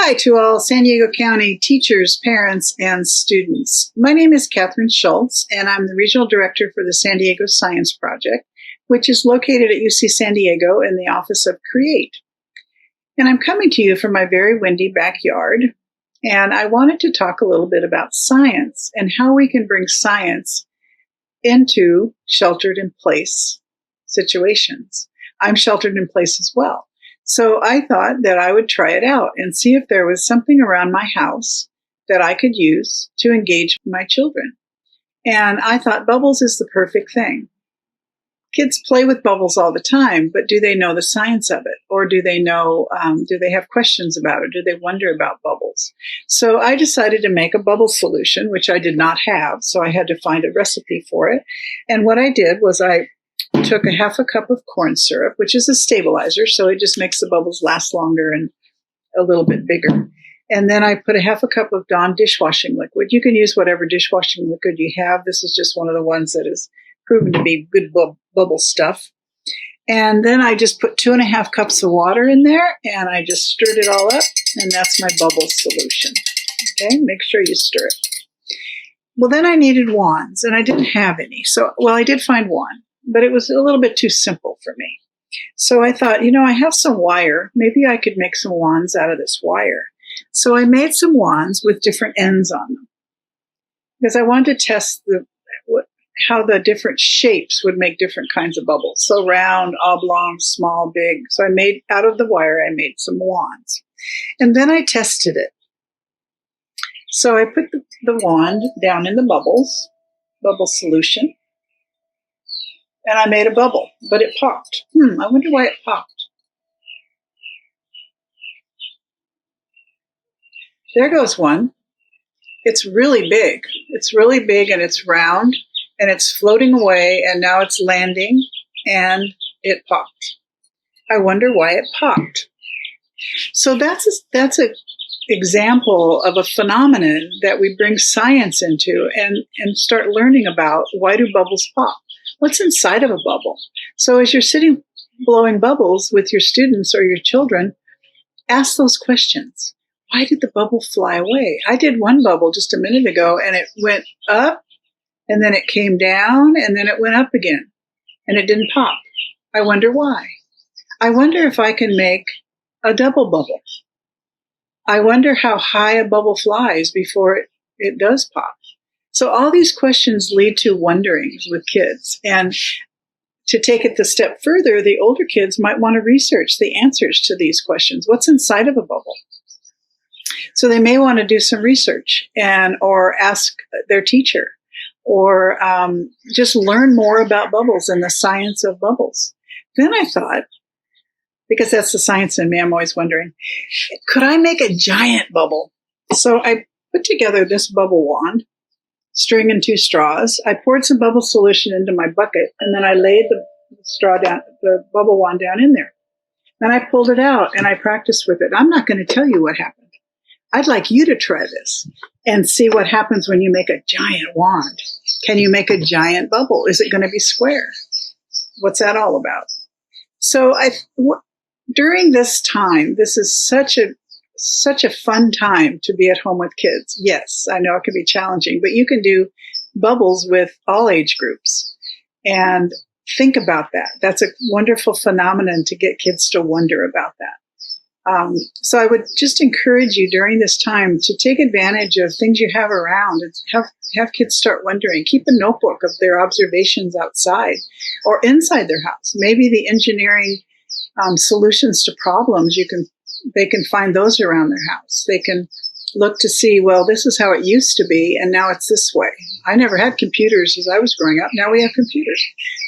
Hi to all San Diego County teachers, parents, and students. My name is Kathryn Schulz, and I'm the Regional Director for the San Diego Science Project, which is located at UC San Diego in the Office of CREATE. And I'm coming to you from my very windy backyard, and I wanted to talk a little bit about science and how we can bring science into sheltered-in-place situations. I'm sheltered in place as well. So I thought that I would try it out and see if there was something around my house that I could use to engage my children. And I thought bubbles is the perfect thing. Kids play with bubbles all the time, but do they know the science of it? Or do they know, do they have questions about it? Do they wonder about bubbles? So I decided to make a bubble solution, which I did not have. So I had to find a recipe for it. And what I did was I took a half a cup of corn syrup, which is a stabilizer, so it just makes the bubbles last longer and a little bit bigger. And then I put a half a cup of Dawn dishwashing liquid. You can use whatever dishwashing liquid you have. This is just one of the ones that is proven to be good bubble stuff. And then I just put 2.5 cups of water in there, and I just stirred it all up, and that's my bubble solution. Okay, make sure you stir it. Well, then I needed wands, and I didn't have any. I did find one, but it was a little bit too simple for me. So I thought, I have some wire. Maybe I could make some wands out of this wire. So I made some wands with different ends on them because I wanted to test how the different shapes would make different kinds of bubbles. So round, oblong, small, big. So out of the wire, I made some wands. And then I tested it. So I put the wand down in the bubble solution. And I made a bubble, but it popped. I wonder why it popped. There goes one. It's really big. It's really big and it's round and it's floating away and now it's landing and it popped. I wonder why it popped. So that's a example of a phenomenon that we bring science into and start learning about. Why do bubbles pop? What's inside of a bubble? So as you're sitting blowing bubbles with your students or your children, ask those questions. Why did the bubble fly away? I did one bubble just a minute ago and it went up and then it came down and then it went up again and it didn't pop. I wonder why. I wonder if I can make a double bubble. I wonder how high a bubble flies before it does pop. So all these questions lead to wonderings with kids. And to take it the step further, the older kids might want to research the answers to these questions. What's inside of a bubble? So they may want to do some research or ask their teacher or just learn more about bubbles and the science of bubbles. Then I thought, because that's the science in me, I'm always wondering, could I make a giant bubble? So I put together this bubble wand, string and 2 straws. I poured some bubble solution into my bucket, and then I laid the bubble wand down in there. Then I pulled it out, and I practiced with it. I'm not going to tell you what happened. I'd like you to try this and see what happens when you make a giant wand. Can you make a giant bubble? Is it going to be square? What's that all about? So during this time, this is such a fun time to be at home with kids. Yes, I know it can be challenging, but you can do bubbles with all age groups and think about that. That's a wonderful phenomenon to get kids to wonder about that. So I would just encourage you during this time to take advantage of things you have around and have kids start wondering. Keep a notebook of their observations outside or inside their house. Maybe the engineering solutions to problems, they can find those around their house. They can look to see, well, this is how it used to be, and now it's this way. I never had computers as I was growing up. Now we have computers.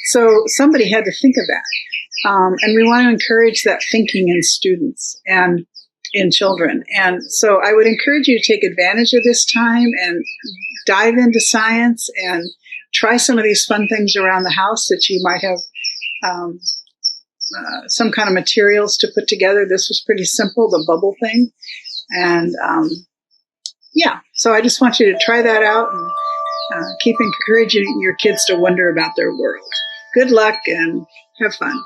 So somebody had to think of that. And we want to encourage that thinking in students and in children. And so I would encourage you to take advantage of this time and dive into science and try some of these fun things around the house that you might have some kind of materials to put together. This was pretty simple, the bubble thing. And so I just want you to try that out and keep encouraging your kids to wonder about their world. Good luck and have fun.